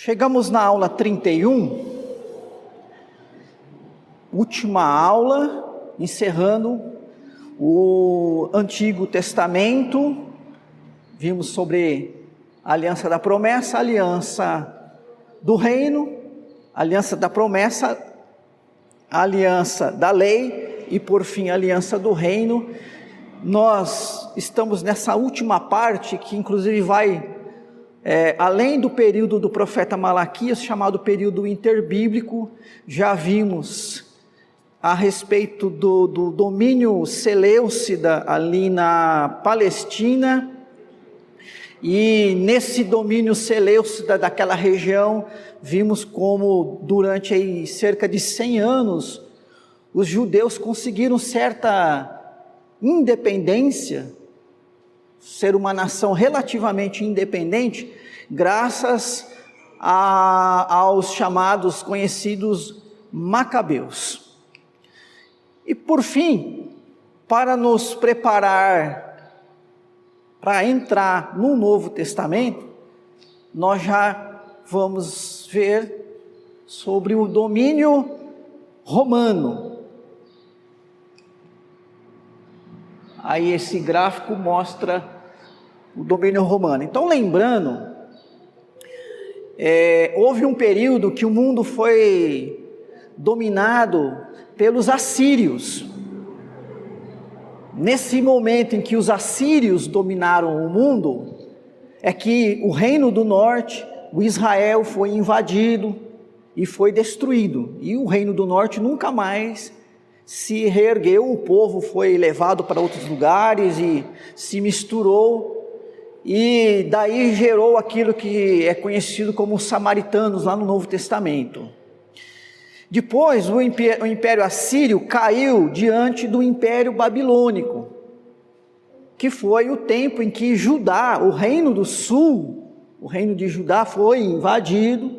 Chegamos na aula 31, última aula, encerrando o Antigo Testamento. Vimos sobre a aliança da promessa, a aliança do reino, a aliança da promessa, a aliança da lei e, por fim, a aliança do reino. Nós estamos nessa última parte que, inclusive, vai além do período do profeta Malaquias, chamado período interbíblico. Já vimos a respeito do domínio seleucida ali na Palestina, e nesse domínio seleucida daquela região, vimos como durante aí cerca de 100 anos, os judeus conseguiram certa independência, ser uma nação relativamente independente, graças aos chamados conhecidos Macabeus. E por fim, para nos preparar para entrar no Novo Testamento, nós já vamos ver sobre o domínio romano. Aí esse gráfico mostra o domínio romano. Então, lembrando, houve um período que o mundo foi dominado pelos assírios. Nesse momento em que os assírios dominaram o mundo, é que o reino do norte, o Israel, foi invadido e foi destruído. E o reino do norte nunca mais se reergueu, o povo foi levado para outros lugares e se misturou, e daí gerou aquilo que é conhecido como os samaritanos lá no Novo Testamento. Depois o Império Assírio caiu diante do Império Babilônico, que foi o tempo em que Judá, o reino do sul, o reino de Judá foi invadido.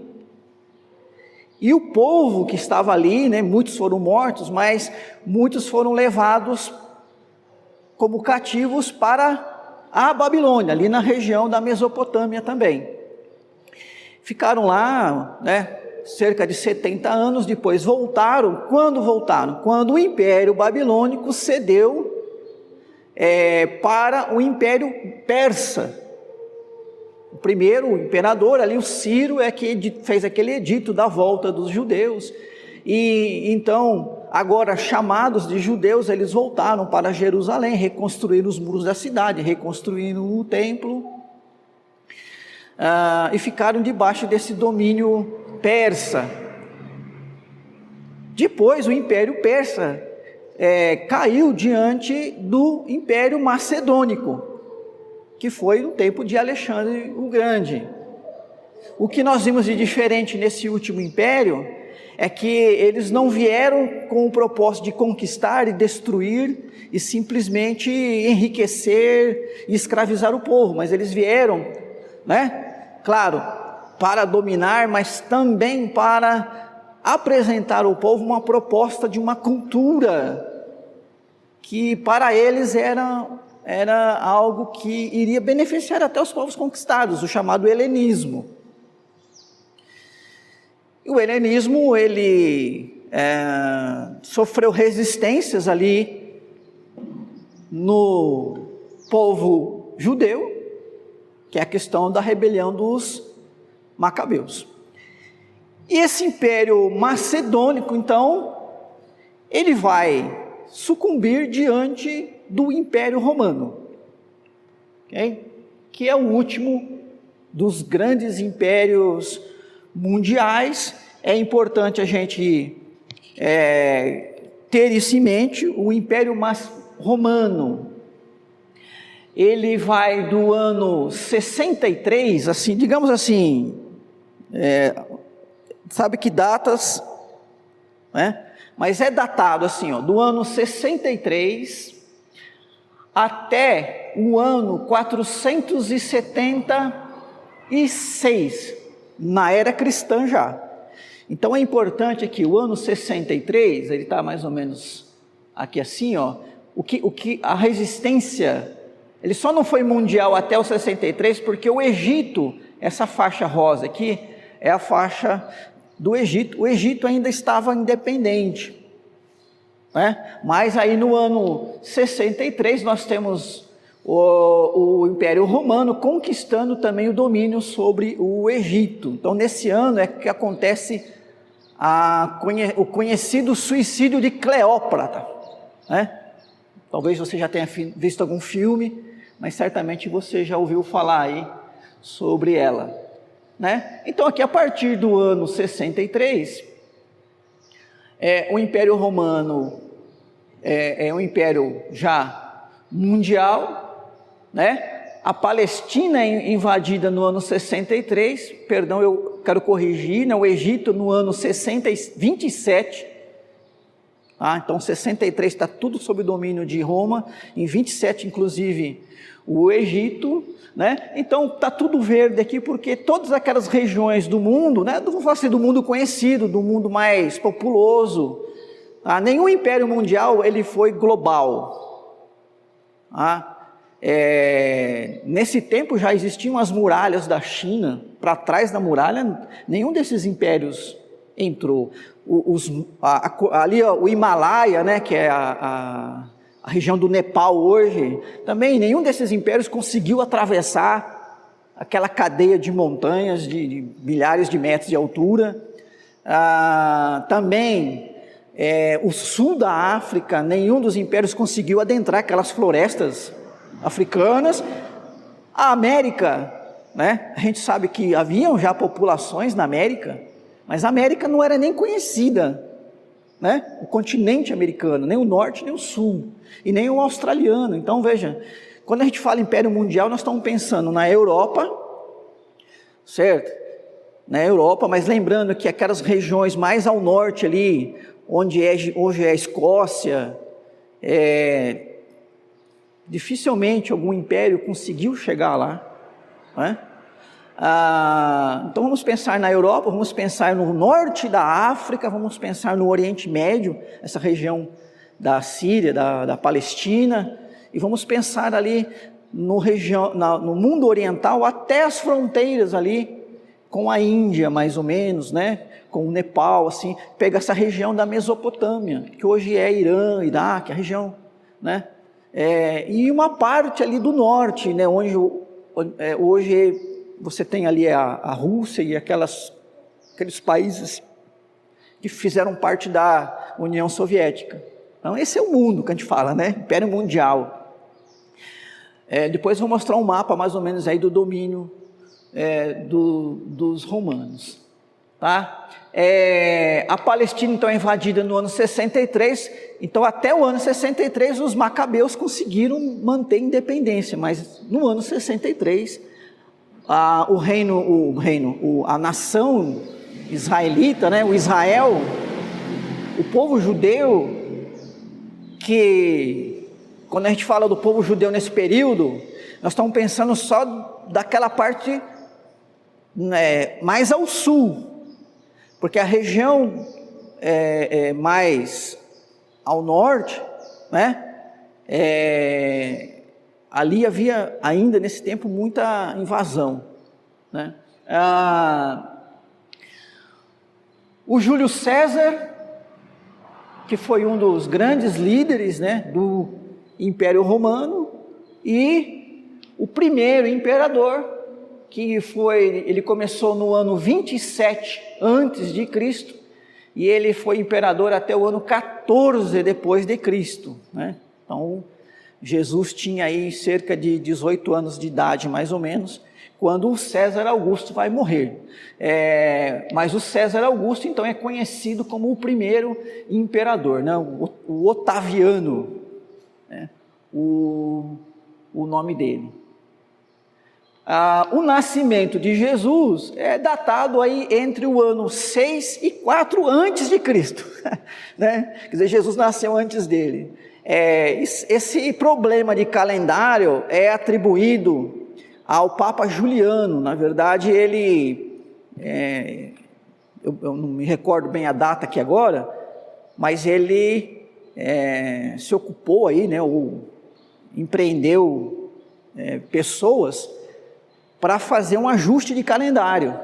E o povo que estava ali, muitos foram mortos, mas muitos foram levados como cativos para a Babilônia, ali na região da Mesopotâmia também. Ficaram lá, cerca de 70 anos, depois voltaram. Quando voltaram? Quando o Império Babilônico cedeu para o Império Persa. O primeiro imperador ali, o Ciro, é que fez aquele edito da volta dos judeus. E então, agora chamados de judeus, eles voltaram para Jerusalém, reconstruíram os muros da cidade, reconstruíram o templo, e ficaram debaixo desse domínio persa. Depois o Império Persa caiu diante do Império Macedônico, que foi no tempo de Alexandre o Grande. O que nós vimos de diferente nesse último império é que eles não vieram com o propósito de conquistar e destruir e simplesmente enriquecer e escravizar o povo, mas eles vieram, claro, para dominar, mas também para apresentar ao povo uma proposta de uma cultura que para eles era algo que iria beneficiar até os povos conquistados, o chamado helenismo. E o helenismo, ele sofreu resistências ali no povo judeu, que é a questão da rebelião dos Macabeus. E esse Império Macedônico, então, ele vai sucumbir diante do Império Romano, que é o último dos grandes impérios mundiais. É importante a gente ter isso em mente. O Império Romano, ele vai do ano 63, assim, digamos assim, sabe que datas, mas é datado assim, do ano 63 até o ano 476, na era cristã já. Então é importante que o ano 63, ele está mais ou menos aqui assim, o que a resistência, ele só não foi mundial até o 63, porque o Egito, essa faixa rosa aqui, é a faixa do Egito. O Egito ainda estava independente, né? Mas aí no ano 63 nós temos o Império Romano conquistando também o domínio sobre o Egito. Então nesse ano é que acontece o conhecido suicídio de Cleópatra, né? Talvez você já tenha visto algum filme, mas certamente você já ouviu falar aí sobre ela, né? Então aqui a partir do ano 63, o Império Romano é um império já mundial, né? A Palestina é invadida no ano 63, perdão, eu quero corrigir, né? O Egito no ano 27, então 63 está tudo sob o domínio de Roma, em 27 inclusive o Egito, né? Então está tudo verde aqui porque todas aquelas regiões do mundo, né? Não vou falar assim do mundo conhecido, do mundo mais populoso, nenhum império mundial ele foi global, nesse tempo já existiam as muralhas da China, para trás da muralha nenhum desses impérios entrou. Ali o Himalaia, né, que é a região do Nepal hoje, também nenhum desses impérios conseguiu atravessar aquela cadeia de montanhas de milhares de metros de altura. Também o sul da África, nenhum dos impérios conseguiu adentrar aquelas florestas africanas. A América, né, a gente sabe que haviam já populações na América, mas a América não era nem conhecida, né? O continente americano, nem o norte, nem o sul, e nem o australiano. Então veja, quando a gente fala Império Mundial, nós estamos pensando na Europa, certo? Na Europa, mas lembrando que aquelas regiões mais ao norte ali, onde hoje é a Escócia, dificilmente algum império conseguiu chegar lá, né? Então vamos pensar na Europa, vamos pensar no norte da África, vamos pensar no Oriente Médio, essa região da Síria, da Palestina, e vamos pensar ali no mundo oriental, até as fronteiras ali com a Índia, mais ou menos, né? Com o Nepal, assim, pega essa região da Mesopotâmia, que hoje é Irã, Iraque, a região, né? E uma parte ali do norte, né? Onde hoje você tem ali a Rússia e aqueles países que fizeram parte da União Soviética. Então esse é o mundo que a gente fala, né? Império Mundial. Depois vou mostrar um mapa mais ou menos aí do domínio dos romanos, tá? A Palestina então é invadida no ano 63, então até o ano 63 os macabeus conseguiram manter independência, mas no ano 63 a nação israelita, né, o Israel, o povo judeu, que quando a gente fala do povo judeu nesse período, nós estamos pensando só daquela parte mais ao sul, porque a região mais ao norte, né, ali havia ainda nesse tempo muita invasão, né? O Júlio César, que foi um dos grandes líderes, né, do Império Romano, e o primeiro imperador, ele começou no ano 27 antes de Cristo, e ele foi imperador até o ano 14 depois de Cristo, né? Então Jesus tinha aí cerca de 18 anos de idade, mais ou menos, quando o César Augusto vai morrer. Mas o César Augusto, então, é conhecido como o primeiro imperador, né? O Otaviano, né? O nome dele. O nascimento de Jesus é datado aí entre o ano 6 e 4 antes de Cristo, né? Quer dizer, Jesus nasceu antes dele. Esse problema de calendário é atribuído ao Papa Juliano. Na verdade, ele, eu não me recordo bem a data aqui agora, mas ele se ocupou aí, né, ou empreendeu pessoas para fazer um ajuste de calendário.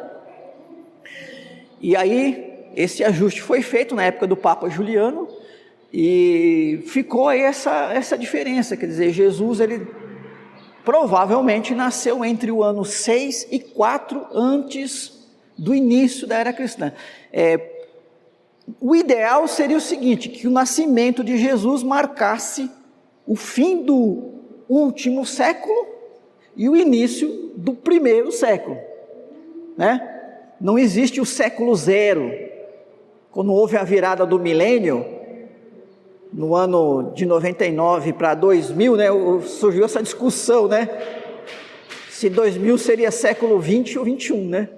E aí, esse ajuste foi feito na época do Papa Juliano, e ficou aí essa diferença, quer dizer, Jesus, ele provavelmente nasceu entre o ano 6 e 4 antes do início da era cristã. O ideal seria o seguinte, que o nascimento de Jesus marcasse o fim do último século e o início do primeiro século, né? Não existe o século zero. Quando houve a virada do milênio, no ano de 99 para 2000, né, surgiu essa discussão, né? Se 2000 seria século 20 ou 21, né?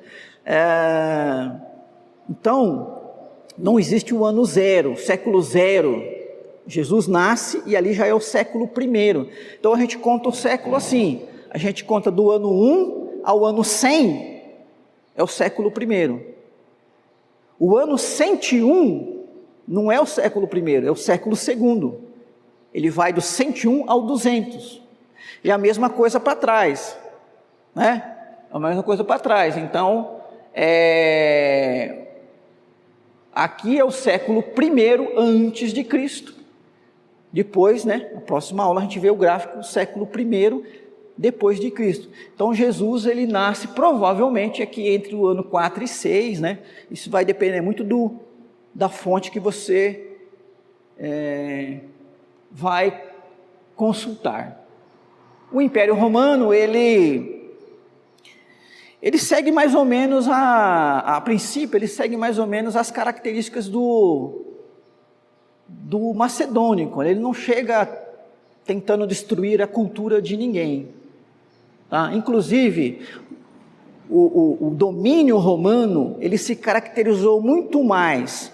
Então, não existe o ano zero, século zero. Jesus nasce e ali já é o século primeiro. Então a gente conta o século assim, a gente conta do ano 1 ao ano 100, é o século primeiro. O ano 101 não é o século primeiro, é o século segundo. Ele vai do 101 ao 200. E a mesma coisa para trás, né? A mesma coisa para trás. Então, aqui é o século primeiro antes de Cristo. Depois, né, na próxima aula a gente vê o gráfico do século primeiro depois de Cristo. Então Jesus, ele nasce provavelmente aqui entre o ano 4 e 6, né? Isso vai depender muito da fonte que você vai consultar. O Império Romano, ele segue mais ou menos, a princípio, ele segue mais ou menos as características do macedônico. Ele não chega tentando destruir a cultura de ninguém. Tá? Inclusive, o domínio romano, ele se caracterizou muito mais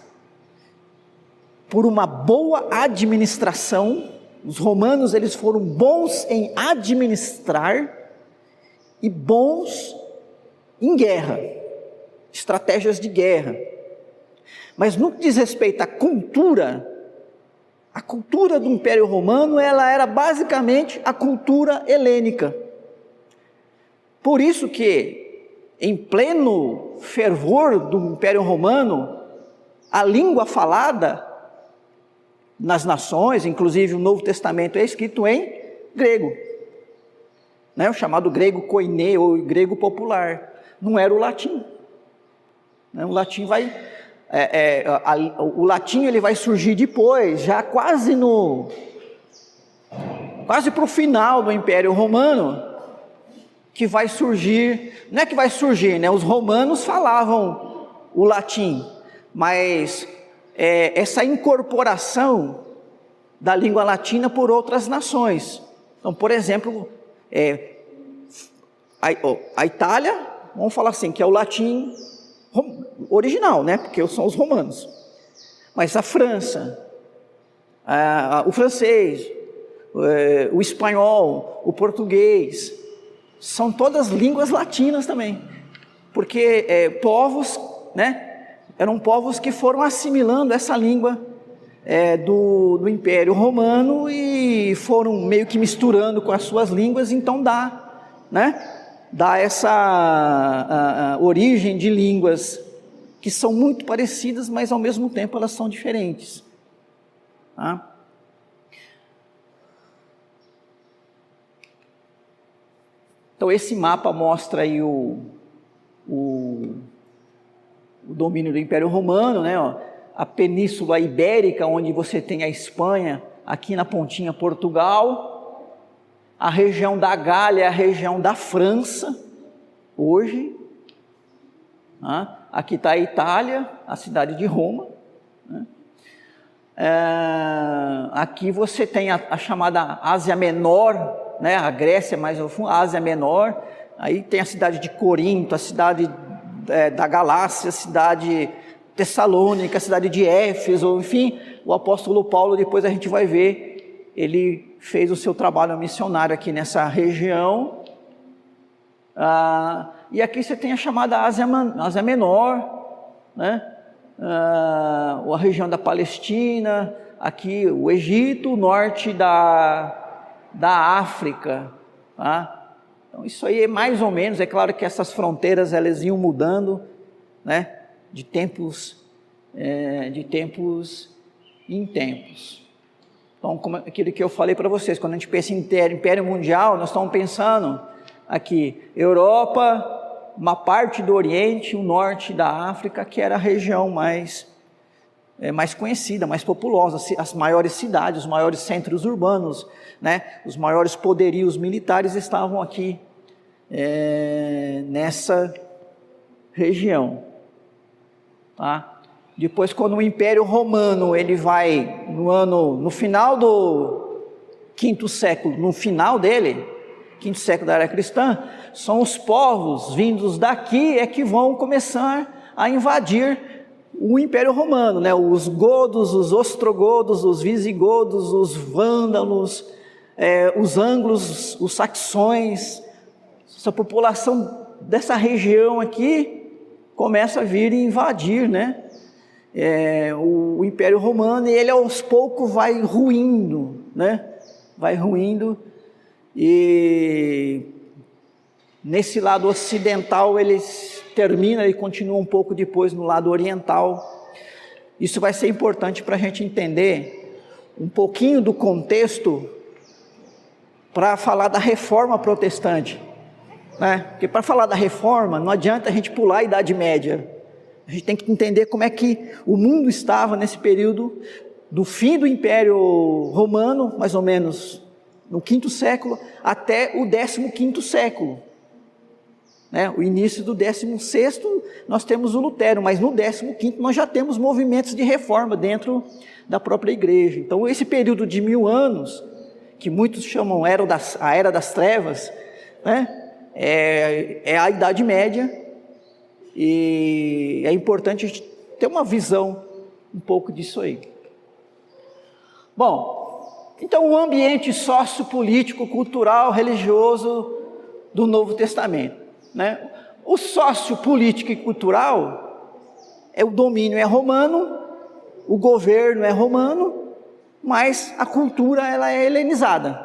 por uma boa administração. Os romanos, eles foram bons em administrar e bons em guerra, estratégias de guerra. Mas no que diz respeito à cultura, a cultura do Império Romano, ela era basicamente a cultura helênica. Por isso que, em pleno fervor do Império Romano, a língua falada nas nações, inclusive o Novo Testamento é escrito em grego, né? O chamado grego koiné, ou grego popular, não era o latim. O latim o latim ele vai surgir depois, já quase para o final do Império Romano, que vai surgir, não é que vai surgir, né? Os romanos falavam o latim, mas essa incorporação da língua latina por outras nações. Então, por exemplo, a Itália, vamos falar assim, que é o latim original, né? Porque são os romanos. Mas a França, o francês, o espanhol, o português, são todas línguas latinas também, porque povos, né? Eram povos que foram assimilando essa língua do Império Romano e foram meio que misturando com as suas línguas, então dá essa origem de línguas que são muito parecidas, mas ao mesmo tempo elas são diferentes. Tá? Então esse mapa mostra aí o domínio do Império Romano, né? A Península Ibérica, onde você tem a Espanha, aqui na pontinha Portugal, a região da Gália, a região da França, hoje, né? Aqui está a Itália, a cidade de Roma, né? Aqui você tem a chamada Ásia Menor, né? A Grécia mais ao fundo, a Ásia Menor, aí tem a cidade de Corinto, a cidade da Galácia, a cidade Tessalônica, a cidade de Éfeso, enfim, o apóstolo Paulo, depois a gente vai ver, ele fez o seu trabalho missionário aqui nessa região, e aqui você tem a chamada Ásia Menor, né? A região da Palestina, aqui o Egito, o norte da África, tá? Então isso aí é mais ou menos, é claro que essas fronteiras elas iam mudando, né? de tempos em tempos. Então, como aquilo que eu falei para vocês, quando a gente pensa em Império Mundial, nós estamos pensando aqui, Europa, uma parte do Oriente, o norte da África, que era a região mais conhecida, mais populosa, as maiores cidades, os maiores centros urbanos, né? Os maiores poderios militares estavam aqui, nessa região, tá? Depois, quando o Império Romano ele vai no final do quinto século, no final dele, quinto século da era cristã, são os povos vindos daqui que vão começar a invadir o Império Romano, né? Os godos, os ostrogodos, os visigodos, os vândalos, os ângulos, os saxões. Essa população dessa região aqui começa a vir e invadir, né? O Império Romano, e ele aos poucos vai ruindo, né? Vai ruindo, e nesse lado ocidental ele termina e continua um pouco depois no lado oriental. Isso vai ser importante para a gente entender um pouquinho do contexto para falar da reforma protestante, né? Porque para falar da reforma não adianta a gente pular a Idade Média. A gente tem que entender como é que o mundo estava nesse período do fim do Império Romano, mais ou menos no quinto século, até o 15º século. Né? O início do 16º nós temos o Lutero, mas no 15º nós já temos movimentos de reforma dentro da própria igreja. Então esse período de 1000 anos, que muitos chamam a Era das Trevas, né? É a Idade Média. E é importante a gente ter uma visão um pouco disso aí. Bom, então o ambiente sociopolítico, cultural, religioso do Novo Testamento, né? O sociopolítico e cultural, o domínio é romano, o governo é romano, mas a cultura ela é helenizada,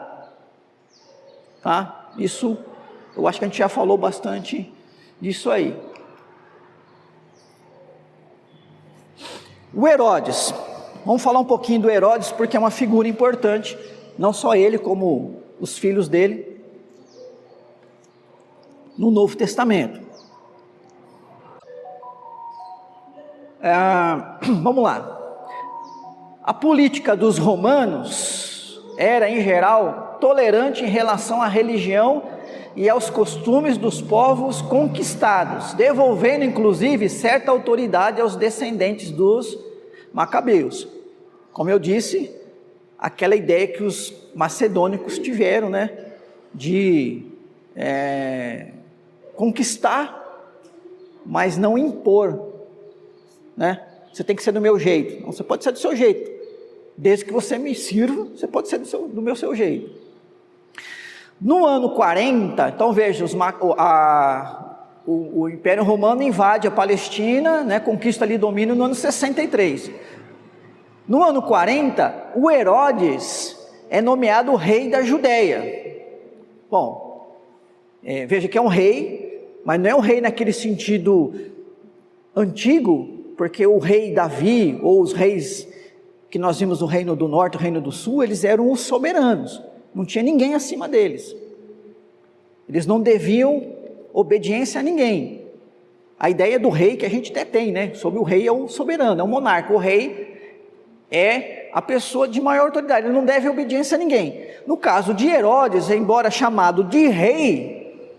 tá? Isso, eu acho que a gente já falou bastante disso aí. O Herodes, vamos falar um pouquinho do Herodes, porque é uma figura importante, não só ele, como os filhos dele, no Novo Testamento. Vamos lá. A política dos romanos era, em geral, tolerante em relação à religião e aos costumes dos povos conquistados, devolvendo inclusive certa autoridade aos descendentes dos macabeus. Como eu disse, aquela ideia que os macedônicos tiveram, né, de conquistar, mas não impor, né? Você tem que ser do meu jeito. Não, você pode ser do seu jeito, desde que você me sirva, você pode ser do meu jeito. No ano 40, então veja, o Império Romano invade a Palestina, né, conquista ali domínio no ano 63. No ano 40, o Herodes é nomeado rei da Judéia. Bom, veja que é um rei, mas não é um rei naquele sentido antigo, porque o rei Davi, ou os reis que nós vimos no Reino do Norte, o Reino do Sul, eles eram os soberanos. Não tinha ninguém acima deles. Eles não deviam obediência a ninguém. A ideia do rei que a gente até tem, né? Sobre o rei é o soberano, é o monarca. O rei é a pessoa de maior autoridade, ele não deve obediência a ninguém. No caso de Herodes, embora chamado de rei,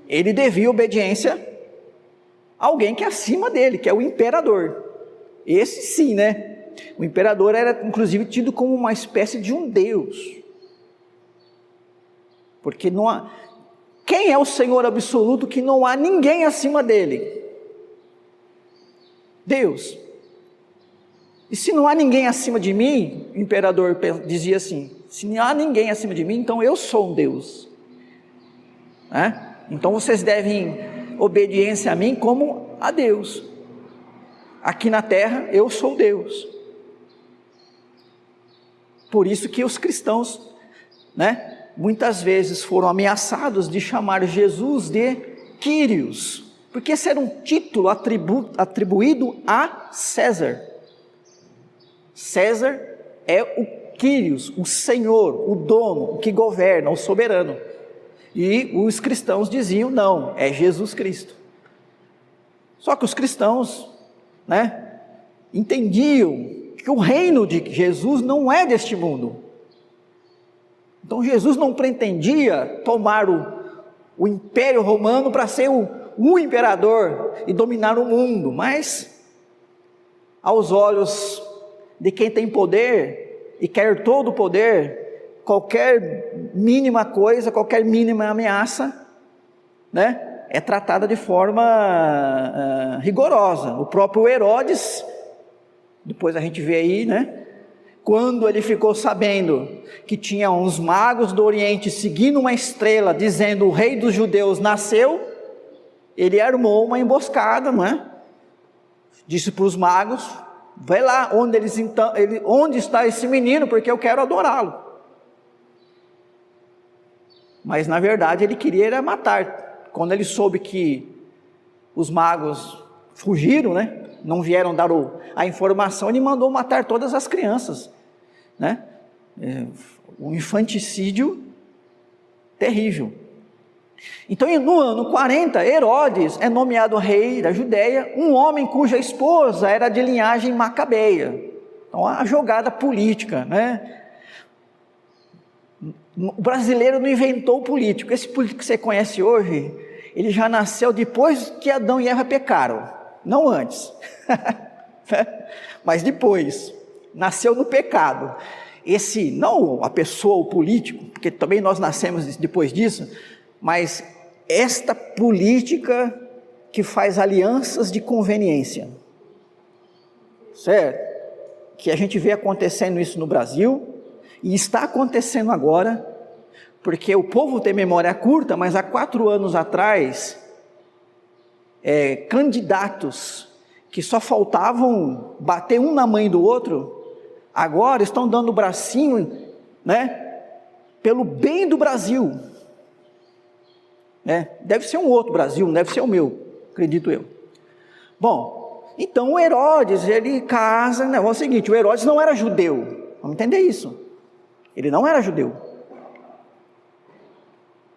ele devia obediência a alguém que é acima dele, que é o imperador. Esse sim, né? O imperador era inclusive tido como uma espécie de um deus. Porque não há... Quem é o Senhor absoluto que não há ninguém acima dele? Deus. E se não há ninguém acima de mim, o imperador dizia assim, se não há ninguém acima de mim, então eu sou um Deus. Então vocês devem obediência a mim como a Deus. Aqui na terra eu sou Deus. Por isso que os cristãos, né, muitas vezes foram ameaçados de chamar Jesus de Kyrios, Porque esse era um título atribuído a César. César é o Quírios, o Senhor, o dono, o que governa, o soberano. E os cristãos diziam, não, é Jesus Cristo. Só que os cristãos, entendiam que o reino de Jesus não é deste mundo. Então Jesus não pretendia tomar o Império Romano para ser o imperador e dominar o mundo, mas aos olhos de quem tem poder e quer todo o poder, qualquer mínima coisa, qualquer mínima ameaça, é tratada de forma rigorosa. O próprio Herodes, depois a gente vê aí, quando ele ficou sabendo que tinha uns magos do Oriente seguindo uma estrela, dizendo o rei dos judeus nasceu, ele armou uma emboscada, disse para os magos, vai lá onde está esse menino, porque eu quero adorá-lo. Mas na verdade ele queria era matar. Quando ele soube que os magos fugiram, não vieram dar a informação, ele mandou matar todas as crianças, um infanticídio terrível. Então no ano 40, Herodes é nomeado rei da Judéia, um homem cuja esposa era de linhagem macabeia. Então a jogada política, O brasileiro não inventou o político. Esse político que você conhece hoje, ele já nasceu depois que Adão e Eva pecaram, não antes. Mas depois, nasceu no pecado. Não a pessoa, o político, porque também nós nascemos depois disso, mas esta política que faz alianças de conveniência, certo? Que a gente vê acontecendo isso no Brasil, e está acontecendo agora, porque o povo tem memória curta, mas há 4 anos atrás, candidatos que só faltavam bater um na mãe do outro, agora estão dando o bracinho, pelo bem do Brasil. Deve ser um outro Brasil, não deve ser o meu, acredito eu. Bom, então o Herodes, ele casa, é o seguinte, o Herodes não era judeu, vamos entender isso, ele não era judeu,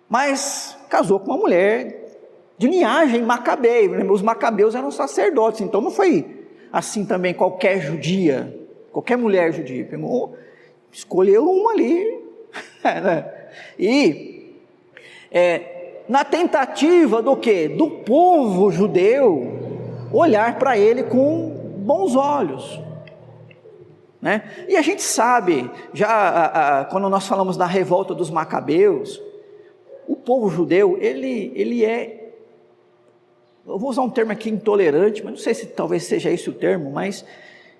mas casou com uma mulher de linhagem macabeia. Os macabeus eram sacerdotes, então não foi assim também qualquer judia, qualquer mulher judia, escolheu uma ali, e na tentativa do quê? Do povo judeu olhar para ele com bons olhos, e a gente sabe, quando nós falamos da revolta dos macabeus, o povo judeu, ele é, eu vou usar um termo aqui, intolerante, mas não sei se talvez seja esse o termo, mas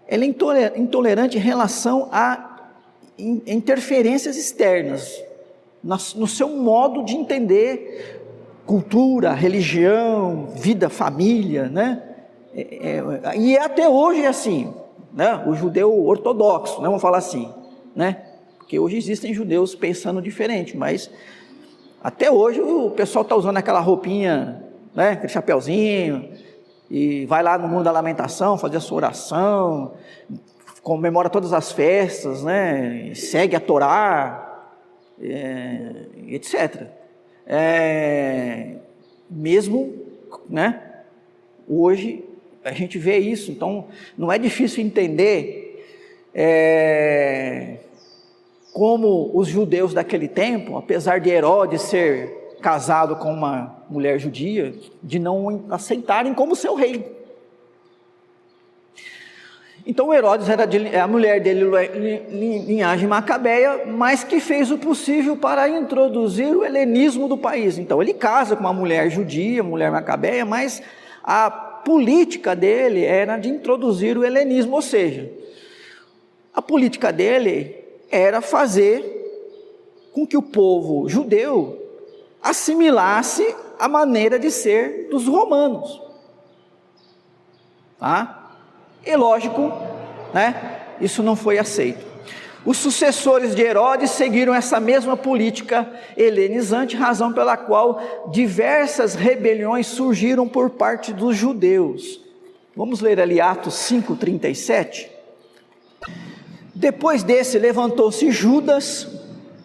ele é intolerante em relação a interferências externas, no seu modo de entender cultura, religião, vida, família, e até hoje é assim, o judeu ortodoxo, vamos falar assim, porque hoje existem judeus pensando diferente, mas até hoje o pessoal está usando aquela roupinha, aquele chapeuzinho, e vai lá no mundo da lamentação, fazer a sua oração, comemora todas as festas, segue a Torá, etc. Mesmo, hoje a gente vê isso, então não é difícil entender como os judeus daquele tempo, apesar de Herodes ser casado com uma mulher judia, de não aceitarem como seu rei. Então Herodes era a mulher dele, linhagem macabeia, mas que fez o possível para introduzir o helenismo do país. Então ele casa com uma mulher judia, mulher macabeia, mas a política dele era de introduzir o helenismo, ou seja, a política dele era fazer com que o povo judeu assimilasse a maneira de ser dos romanos. E lógico, isso não foi aceito. Os sucessores de Herodes seguiram essa mesma política helenizante, razão pela qual diversas rebeliões surgiram por parte dos judeus. Vamos ler ali Atos 5:37. Depois desse levantou-se Judas,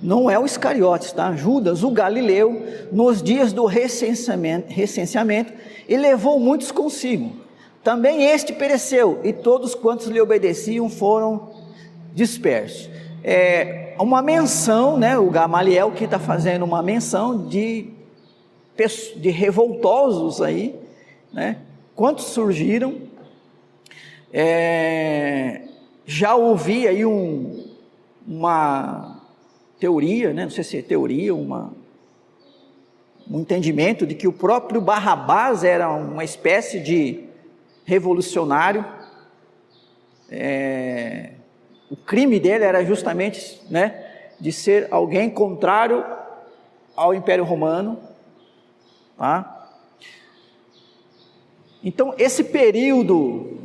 não é o Iscariotes, tá? Judas, o Galileu, nos dias do recenseamento, e levou muitos consigo. Também este pereceu, e todos quantos lhe obedeciam foram dispersos. Uma menção, né? O Gamaliel que está fazendo uma menção de revoltosos aí, né? Quantos surgiram? Já ouvi aí uma teoria, né? Não sei se é teoria, um entendimento de que o próprio Barrabás era uma espécie de revolucionário. O crime dele era justamente, né, de ser alguém contrário ao Império Romano, tá? Então, esse período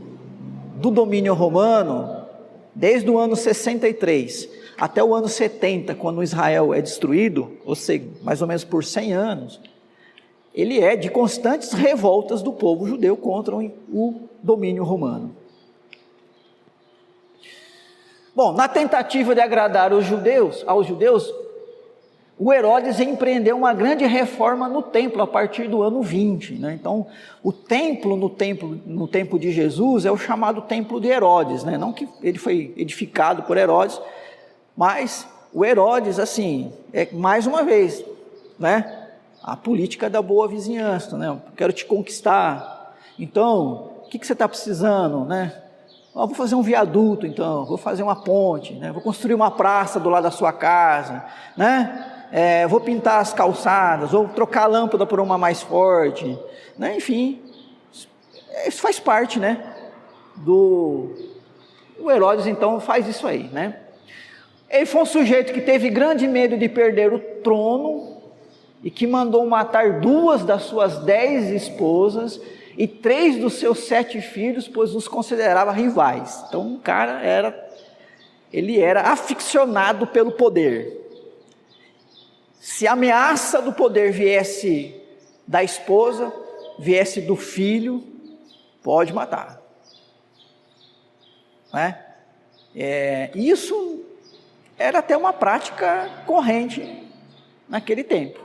do domínio romano, desde o ano 63 até o ano 70, quando Israel é destruído, ou seja, mais ou menos por 100 anos, ele é de constantes revoltas do povo judeu contra o domínio romano. Bom, na tentativa de agradar aos judeus, o Herodes empreendeu uma grande reforma no templo a partir do ano 20, né? Então, o templo no tempo de Jesus é o chamado templo de Herodes, né? Não que ele foi edificado por Herodes, mas o Herodes, assim, mais uma vez, né? A política da boa vizinhança, né? Eu quero te conquistar, então, o que você está precisando, né? Vou fazer um viaduto, então, vou fazer uma ponte, né? Vou construir uma praça do lado da sua casa, né? Vou pintar as calçadas, vou trocar a lâmpada por uma mais forte, né? Enfim, isso faz parte, né? O Herodes, então, faz isso aí, né? Ele foi um sujeito que teve grande medo de perder o trono e que mandou matar 2 das suas 10 esposas e 3 dos seus 7 filhos, pois os considerava rivais. Então, o cara ele era aficionado pelo poder. Se a ameaça do poder viesse da esposa, viesse do filho, pode matar. Né? Isso era até uma prática corrente naquele tempo.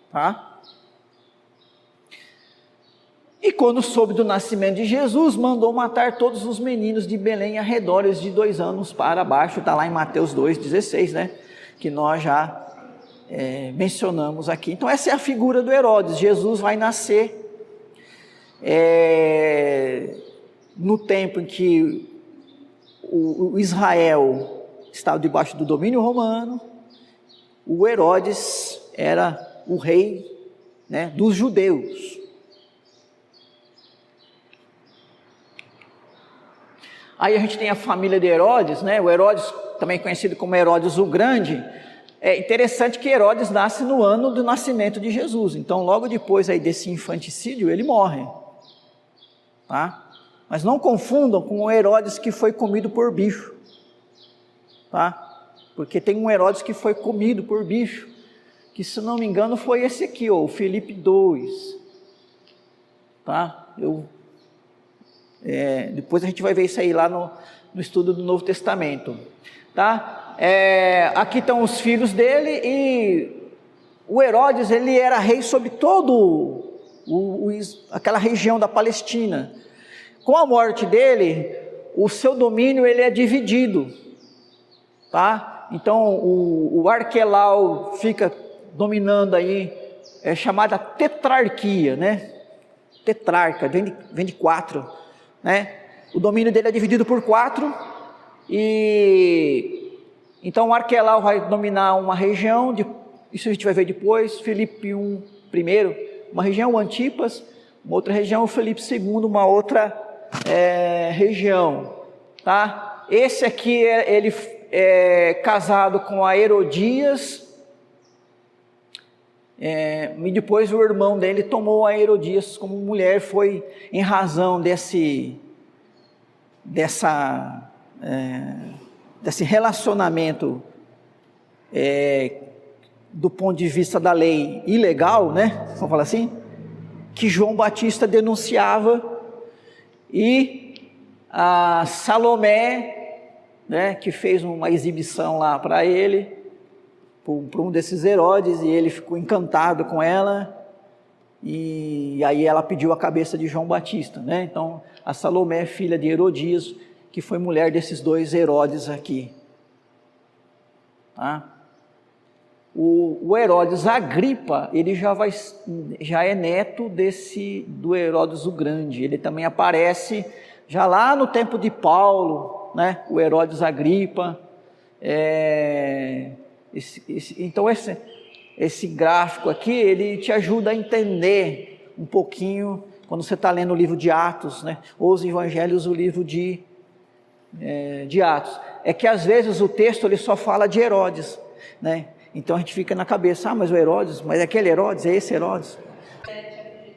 Tá? E quando soube do nascimento de Jesus, mandou matar todos os meninos de Belém arredores de 2 anos para baixo. Está lá em Mateus 2,16, né? Que nós já mencionamos aqui. Então essa é a figura do Herodes. Jesus vai nascer no tempo em que o Israel estava debaixo do domínio romano. O Herodes era o rei, né, dos judeus. Aí a gente tem a família de Herodes, né? O Herodes, também conhecido como Herodes o Grande. É interessante que Herodes nasce no ano do nascimento de Jesus. Então, logo depois aí desse infanticídio, ele morre. Tá? Mas não confundam com o Herodes que foi comido por bicho. Tá? Porque tem um Herodes que foi comido por bicho, que, se não me engano, foi esse aqui, ó, o Filipe 2. Tá? Depois a gente vai ver isso aí lá no estudo do Novo Testamento. Tá? Aqui estão os filhos dele, e o Herodes, ele era rei sobre todo aquela região da Palestina. Com a morte dele, o seu domínio ele é dividido. Tá? Então o Arquelau fica dominando aí, é chamada tetrarquia, né? Tetrarca, vem de 4, né? O domínio dele é dividido por 4, e então o Arquelau vai dominar uma região, isso a gente vai ver depois. Filipe I primeiro, uma região, o Antipas, uma outra região, o Filipe II, uma outra região. Tá? Esse aqui, ele é casado com a Herodias, e depois o irmão dele tomou a Herodias como mulher. Foi em razão desse relacionamento do ponto de vista da lei ilegal, né? Vamos falar assim, que João Batista denunciava, e a Salomé, né, que fez uma exibição lá para ele, para um desses Herodes, e ele ficou encantado com ela, e aí ela pediu a cabeça de João Batista, né? Então a Salomé é filha de Herodias, que foi mulher desses dois Herodes aqui, tá? O Herodes Agripa, ele já é neto do Herodes o Grande. Ele também aparece já lá no tempo de Paulo, né? O Herodes Agripa. Então esse gráfico aqui, ele te ajuda a entender um pouquinho, quando você está lendo o livro de Atos, né? Ou os evangelhos, o livro de Atos. É que às vezes o texto ele só fala de Herodes, né? Então a gente fica na cabeça, mas o Herodes, mas aquele Herodes, é esse Herodes.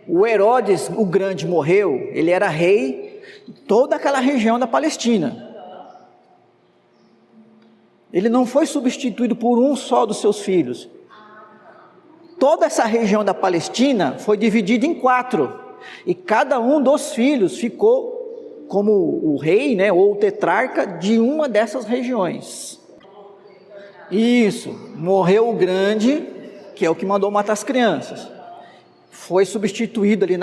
O Herodes, o Grande, morreu, ele era rei de toda aquela região da Palestina. Ele não foi substituído por um só dos seus filhos. Toda essa região da Palestina foi dividida em 4, e cada um dos filhos ficou como o rei, né, ou o tetrarca de uma dessas regiões. Isso, morreu o Grande, que é o que mandou matar as crianças, foi substituído ali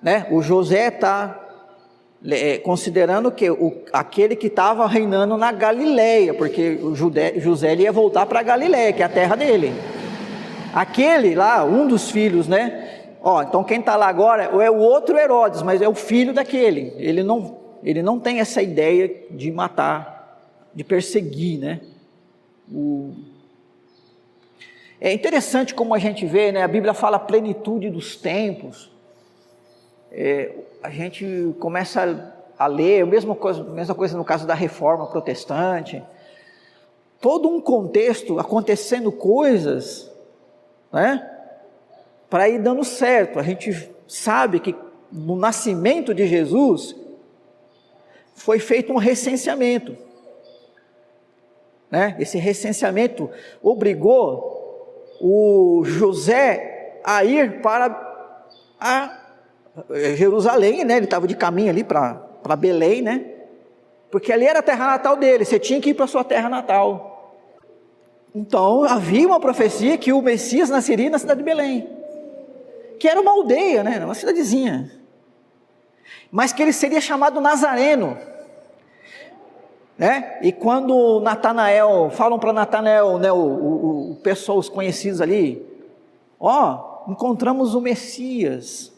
né, o José está considerando que aquele que estava reinando na Galileia, porque o José ele ia voltar para a Galileia, que é a terra dele. Aquele lá, um dos filhos, né? Então quem está lá agora é o outro Herodes, mas é o filho daquele. Ele não tem essa ideia de matar, de perseguir, né? É interessante como a gente vê, né? A Bíblia fala a plenitude dos tempos. A gente começa a ler, mesma coisa no caso da Reforma Protestante, todo um contexto, acontecendo coisas, né, para ir dando certo. A gente sabe que no nascimento de Jesus foi feito um recenseamento, né? Esse recenseamento obrigou o José a ir para Jerusalém, né? Ele estava de caminho ali para Belém, né? Porque ali era a terra natal dele, você tinha que ir para a sua terra natal. Então havia uma profecia que o Messias nasceria na cidade de Belém, que era uma aldeia, né? Uma cidadezinha, mas que ele seria chamado Nazareno, né? E quando Natanael, falam para Natanael, né, o pessoal, os conhecidos ali, encontramos o Messias,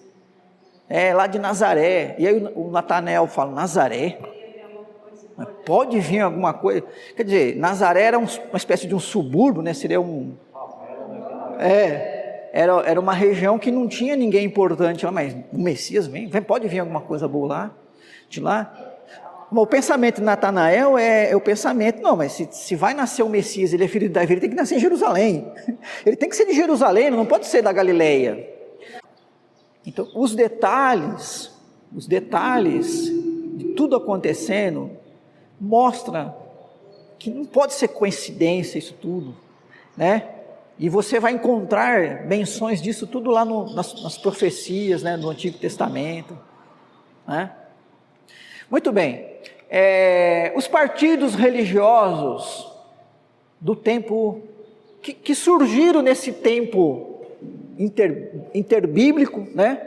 lá de Nazaré. E aí o Natanael fala, Nazaré? Pode vir alguma coisa? Quer dizer, Nazaré era uma espécie de um subúrbio, né? Seria era uma região que não tinha ninguém importante lá, mas o Messias pode vir alguma coisa boa lá, de lá? O pensamento de Natanael é o pensamento, não, mas se vai nascer o Messias, ele é filho de Davi, ele tem que nascer em Jerusalém. Ele tem que ser de Jerusalém, não pode ser da Galileia. Então, os detalhes de tudo acontecendo, mostra que não pode ser coincidência isso tudo, né? E você vai encontrar menções disso tudo lá nas profecias, né, do Antigo Testamento, né? Muito bem, os partidos religiosos do tempo, que surgiram nesse tempo interbíblico, né?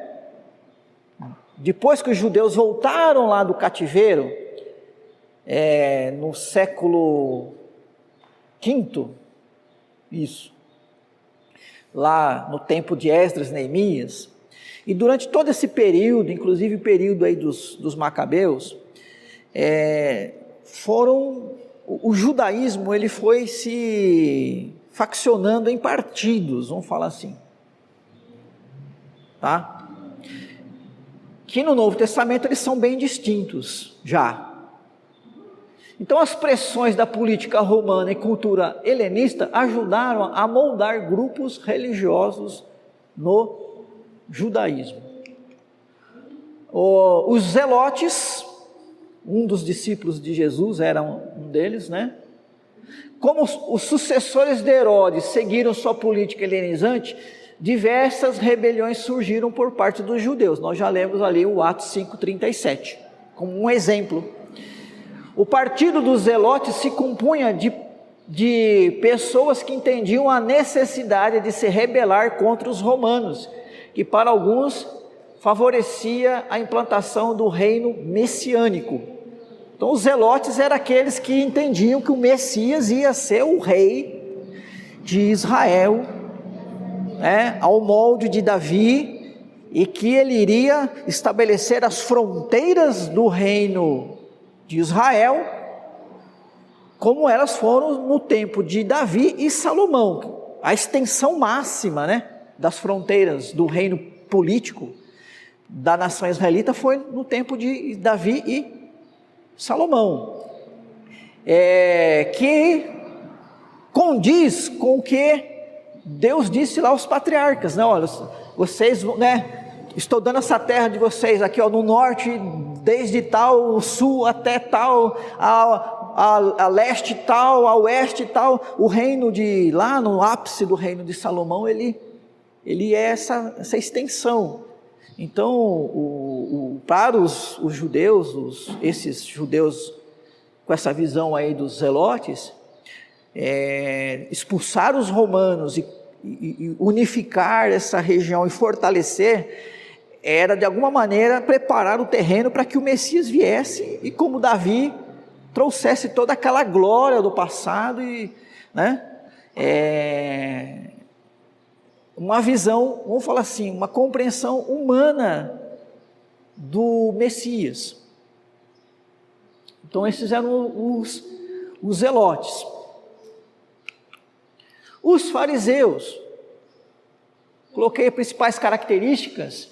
Depois que os judeus voltaram lá do cativeiro, no século V, isso, lá no tempo de Esdras e Neemias, e durante todo esse período, inclusive o período aí dos Macabeus, o judaísmo ele foi se faccionando em partidos, vamos falar assim, tá? Que no Novo Testamento eles são bem distintos já. Então as pressões da política romana e cultura helenista ajudaram a moldar grupos religiosos no judaísmo. Os zelotes, um dos discípulos de Jesus era um deles, né? Como os sucessores de Herodes seguiram sua política helenizante, diversas rebeliões surgiram por parte dos judeus. Nós já lemos ali o Atos 5:37, como um exemplo. O partido dos zelotes se compunha de pessoas que entendiam a necessidade de se rebelar contra os romanos, que para alguns favorecia a implantação do reino messiânico. Então os zelotes eram aqueles que entendiam que o Messias ia ser o rei de Israel, né, ao molde de Davi, e que ele iria estabelecer as fronteiras do reino de Israel, como elas foram no tempo de Davi e Salomão. A extensão máxima, né, das fronteiras do reino político da nação israelita foi no tempo de Davi e Salomão, que condiz com o que Deus disse lá aos patriarcas, né? Olha, vocês, né, estou dando essa terra de vocês aqui, ó, no norte, desde tal, sul até tal, a leste tal, a oeste tal. O reino de, lá no ápice do reino de Salomão, ele é essa extensão. Então, para os judeus, esses judeus com essa visão aí dos zelotes, expulsar os romanos e unificar essa região e fortalecer, era de alguma maneira preparar o terreno para que o Messias viesse e, como Davi, trouxesse toda aquela glória do passado, né? Uma visão, vamos falar assim, uma compreensão humana do Messias. Então esses eram os zelotes. Os fariseus, coloquei as principais características,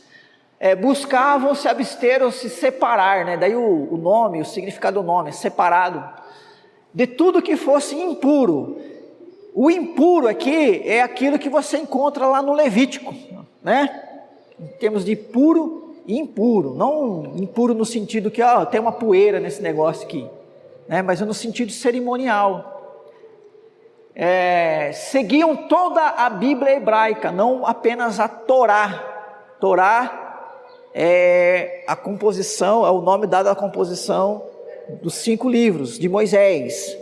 buscavam se abster ou se separar, né? Daí o nome, o significado do nome, separado, de tudo que fosse impuro. O impuro aqui é aquilo que você encontra lá no Levítico, né? Em termos de puro e impuro, não impuro no sentido que tem uma poeira nesse negócio aqui, né? Mas no sentido cerimonial. Seguiam toda a Bíblia hebraica, não apenas a Torá. Torá é a composição, é o nome dado à composição dos 5 livros de Moisés,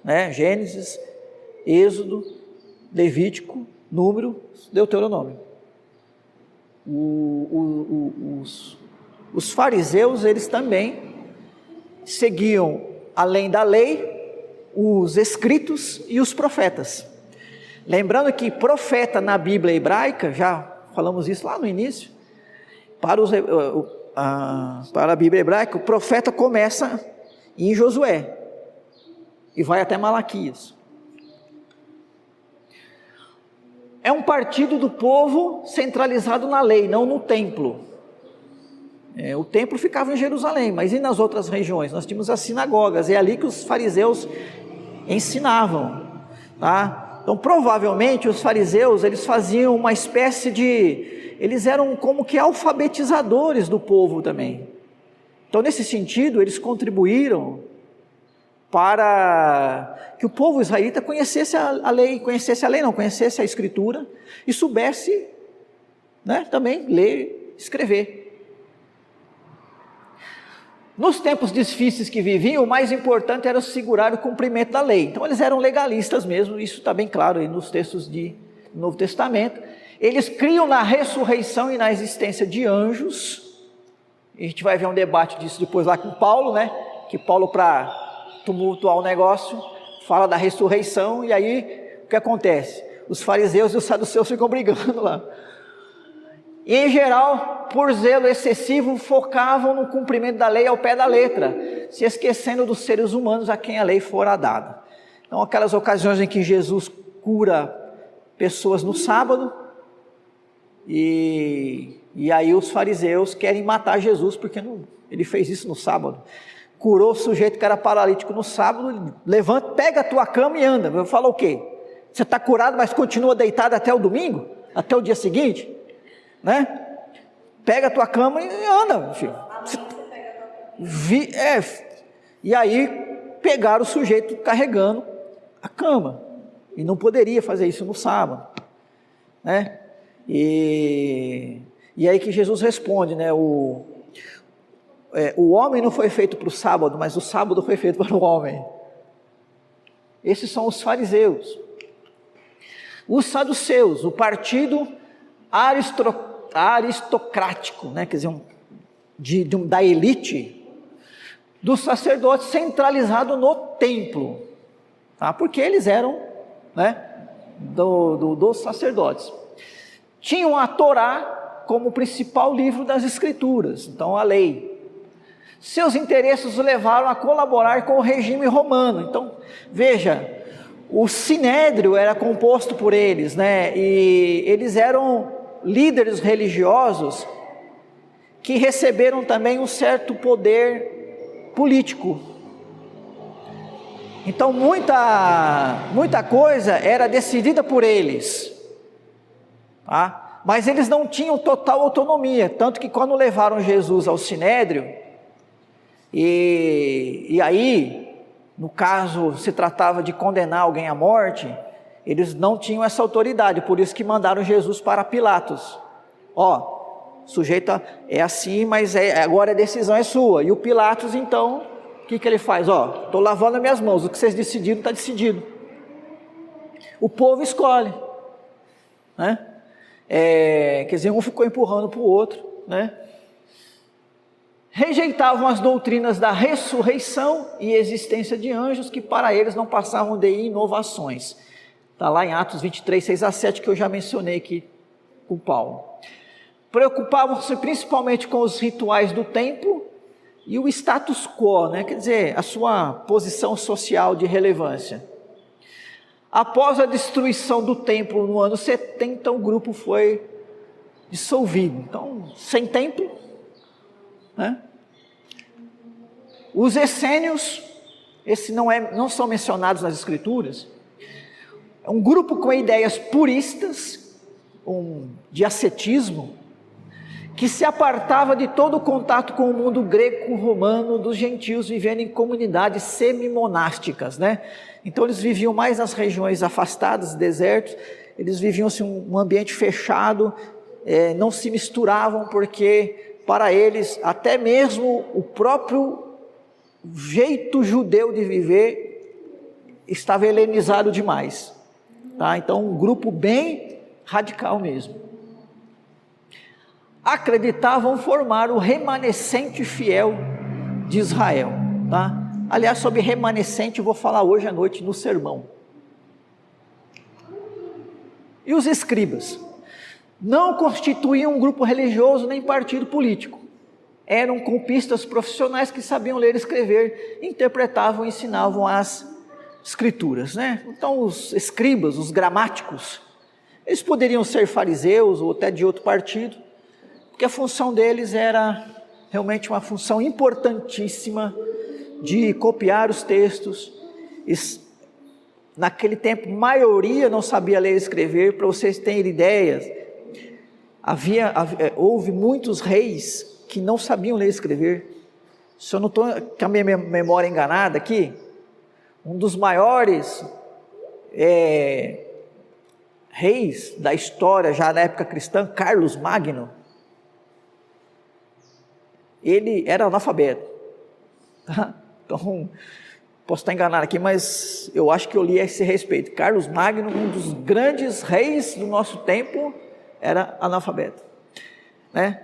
né? Gênesis, Êxodo, Levítico, Número, Deuteronômio. Os fariseus, eles também seguiam, além da lei, os escritos e os profetas. Lembrando que profeta na Bíblia hebraica, já falamos isso lá no início, para a Bíblia hebraica, o profeta começa em Josué e vai até Malaquias. É um partido do povo centralizado na lei, não no templo. O templo ficava em Jerusalém, mas e nas outras regiões? Nós tínhamos as sinagogas, é ali que os fariseus ensinavam, tá? Então provavelmente os fariseus, eles faziam uma espécie de, eles eram como que alfabetizadores do povo também. Então nesse sentido eles contribuíram para que o povo israelita conhecesse a lei, conhecesse a escritura e soubesse, né, também ler, escrever. Nos tempos difíceis que viviam, o mais importante era segurar o cumprimento da lei. Então eles eram legalistas mesmo, isso está bem claro aí nos textos do Novo Testamento. Eles criam na ressurreição e na existência de anjos. A gente vai ver um debate disso depois lá com Paulo, né? Que Paulo, para tumultuar o negócio, fala da ressurreição, e aí o que acontece? Os fariseus e os saduceus ficam brigando lá. E em geral, por zelo excessivo, focavam no cumprimento da lei ao pé da letra, se esquecendo dos seres humanos a quem a lei fora dada. Então aquelas ocasiões em que Jesus cura pessoas no sábado, e aí os fariseus querem matar Jesus, porque ele fez isso no sábado. Curou o sujeito que era paralítico no sábado, levanta, pega a tua cama e anda. Eu falo o quê? Você está curado, mas continua deitado até o domingo? Até o dia seguinte? Né? Pega a tua cama e anda, filho. E aí pegaram o sujeito carregando a cama, e não poderia fazer isso no sábado, né? E aí que Jesus responde, né? O homem não foi feito para o sábado, mas o sábado foi feito para o homem. Esses são os fariseus. Os saduceus, o partido aristocrático, né? Quer dizer, da elite dos sacerdotes, centralizado no templo, tá? Porque eles eram, né, dos sacerdotes. Tinham a Torá como principal livro das Escrituras, então a lei. Seus interesses os levaram a colaborar com o regime romano. Então, veja, o sinédrio era composto por eles, né? E eles eram líderes religiosos que receberam também um certo poder político. Então, muita coisa era decidida por eles, tá? Mas eles não tinham total autonomia, tanto que quando levaram Jesus ao sinédrio, e aí, no caso, se tratava de condenar alguém à morte, eles não tinham essa autoridade, por isso que mandaram Jesus para Pilatos. Sujeito é assim, mas agora a decisão é sua. E o Pilatos, então, o que ele faz? Estou lavando as minhas mãos, o que vocês decidiram está decidido. O povo escolhe, né? Quer dizer, um ficou empurrando para o outro, né? Rejeitavam as doutrinas da ressurreição e existência de anjos, que para eles não passavam de inovações. Está lá em Atos 23, 6-7, que eu já mencionei aqui com Paulo. Preocupavam-se principalmente com os rituais do templo e o status quo, né? Quer dizer, a sua posição social de relevância. Após a destruição do templo no ano 70, o grupo foi dissolvido. Então, sem templo, né? Os essênios, esses não são mencionados nas Escrituras, é um grupo com ideias puristas, de ascetismo, que se apartava de todo o contato com o mundo greco-romano dos gentios, vivendo em comunidades semi-monásticas, né? Então eles viviam mais nas regiões afastadas, desertos, eles viviam assim, um ambiente fechado, não se misturavam, porque para eles até mesmo o próprio jeito judeu de viver estava helenizado demais, tá? Então um grupo bem radical mesmo. Acreditavam formar o remanescente fiel de Israel, tá? Aliás, sobre remanescente eu vou falar hoje à noite no sermão. E os escribas? Não constituíam um grupo religioso nem partido político. Eram copistas profissionais que sabiam ler e escrever, interpretavam e ensinavam as escrituras, né? Então os escribas, os gramáticos, eles poderiam ser fariseus ou até de outro partido, porque a função deles era realmente uma função importantíssima de copiar os textos. Naquele tempo, a maioria não sabia ler e escrever. Para vocês terem ideias, houve muitos reis que não sabiam ler e escrever. Se eu não estou com a minha memória enganada aqui, um dos maiores reis da história, já na época cristã, Carlos Magno, ele era analfabeto, tá? Então, posso estar enganado aqui, mas eu acho que eu li a esse respeito. Carlos Magno, um dos grandes reis do nosso tempo, era analfabeto, né?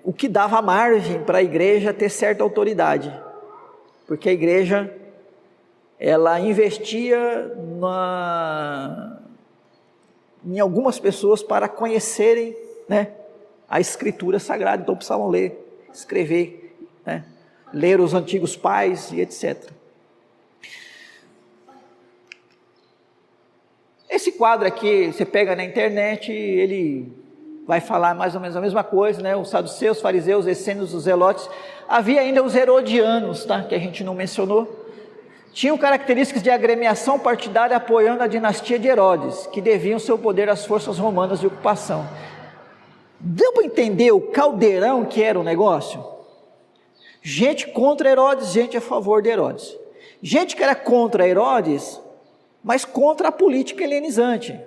O que dava margem para a igreja ter certa autoridade, porque a igreja, ela investia em algumas pessoas para conhecerem, né, a escritura sagrada. Então precisavam ler, escrever, né, ler os antigos pais e etc. Esse quadro aqui, você pega na internet, ele vai falar mais ou menos a mesma coisa, né? Os saduceus, os fariseus, os essênios, os zelotes. Havia ainda os herodianos, tá? Que a gente não mencionou. Tinham características de agremiação partidária apoiando a dinastia de Herodes, que deviam seu poder às forças romanas de ocupação. Deu para entender o caldeirão que era o negócio? Gente contra Herodes, gente a favor de Herodes. Gente que era contra Herodes, mas contra a política helenizante.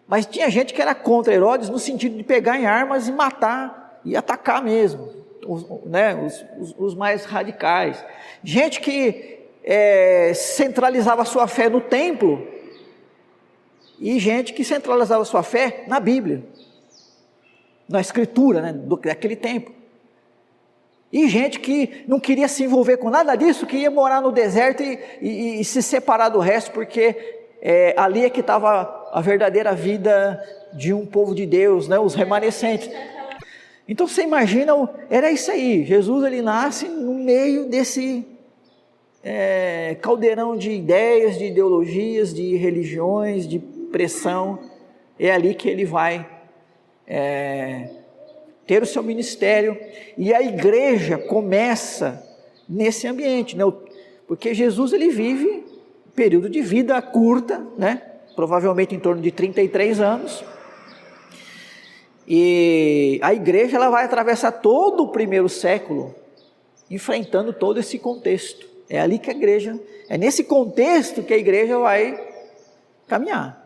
Mas tinha gente que era contra Herodes no sentido de pegar em armas e matar e atacar mesmo, os mais radicais. Gente que centralizava a sua fé no templo e gente que centralizava a sua fé na Bíblia, na escritura, daquele tempo. E gente que não queria se envolver com nada disso, que ia morar no deserto e se separar do resto, porque ali é que estava a verdadeira vida de um povo de Deus, os remanescentes. Então você imagina, era isso aí, Jesus ele nasce no meio desse caldeirão de ideias, de ideologias, de religiões, de pressão. É ali que ele vai ter o seu ministério, e a igreja começa nesse ambiente, porque Jesus ele vive um período de vida curta, provavelmente em torno de 33 anos, e a igreja ela vai atravessar todo o primeiro século, enfrentando todo esse contexto. É ali que a igreja, é nesse contexto que a igreja vai caminhar.